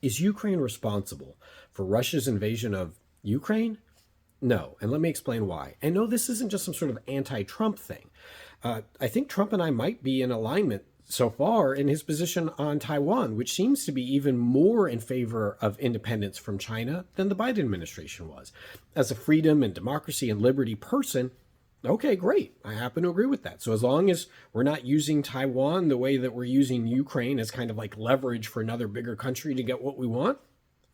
Is Ukraine responsible for Russia's invasion of Ukraine? No, and let me explain why. And no, this isn't just some sort of anti-Trump thing. I think Trump and I might be in alignment so far in his position on Taiwan, which seems to be even more in favor of independence from China than the Biden administration was. As a freedom and democracy and liberty person, okay, great. I happen to agree with that. So as long as we're not using Taiwan the way that we're using Ukraine as kind of like leverage for another bigger country to get what we want,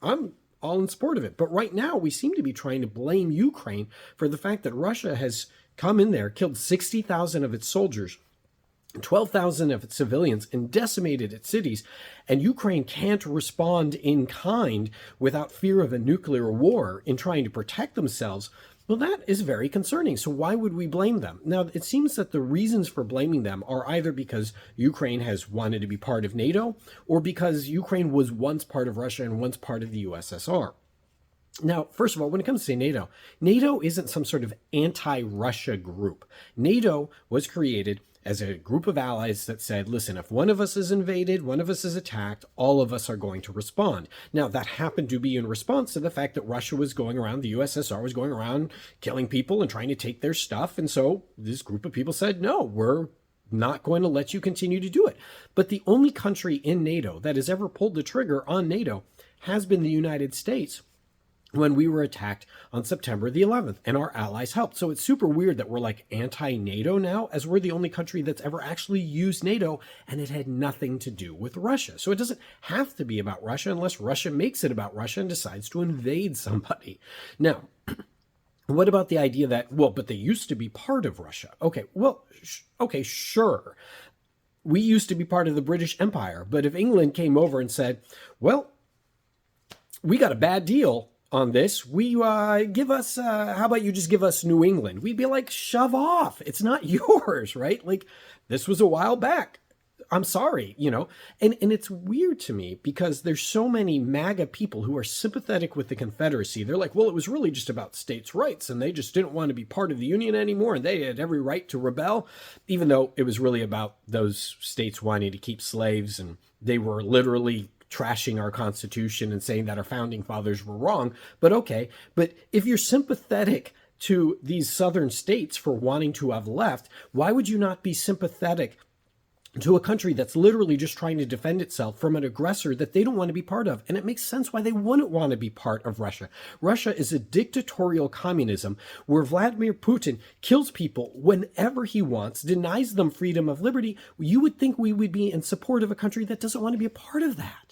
I'm all in support of it. But right now, we seem to be trying to blame Ukraine for the fact that Russia has come in there, killed 60,000 of its soldiers, 12,000 of its civilians, and decimated its cities. And Ukraine can't respond in kind without fear of a nuclear war in trying to protect themselves. Well, that is very concerning. So why would we blame them? Now, it seems that the reasons for blaming them are either because Ukraine has wanted to be part of NATO or because Ukraine was once part of Russia and once part of the USSR. Now, first of all, when it comes to NATO, NATO isn't some sort of anti-Russia group. NATO was created as a group of allies that said, listen, if one of us is invaded, one of us is attacked, all of us are going to respond. Now, that happened to be in response to the fact that Russia was going around, the USSR was going around killing people and trying to take their stuff. And so this group of people said, no, we're not going to let you continue to do it. But the only country in NATO that has ever pulled the trigger on NATO has been the United States, when we were attacked on September the 11th, and our allies helped. So it's super weird that we're like anti-NATO now, as we're the only country that's ever actually used NATO, and it had nothing to do with Russia. So it doesn't have to be about Russia unless Russia makes it about Russia and decides to invade somebody. Now, what about the idea that, well, but they used to be part of Russia? Okay, well, okay, sure. We used to be part of the British Empire, but if England came over and said, well, we got a bad deal on this, we give us, how about you just give us New England? We'd be like, shove off. It's not yours, right? Like, this was a while back. I'm sorry, you know? And it's weird to me because there's so many MAGA people who are sympathetic with the Confederacy. They're like, well, it was really just about states' rights and they just didn't want to be part of the Union anymore and they had every right to rebel, even though it was really about those states wanting to keep slaves, and they were literally trashing our Constitution and saying that our founding fathers were wrong. But okay, but if you're sympathetic to these southern states for wanting to have left, why would you not be sympathetic to a country that's literally just trying to defend itself from an aggressor that they don't want to be part of? And it makes sense why they wouldn't want to be part of Russia. Russia is a dictatorial communism where Vladimir Putin kills people whenever he wants, denies them freedom of liberty. You would think we would be in support of a country that doesn't want to be a part of that.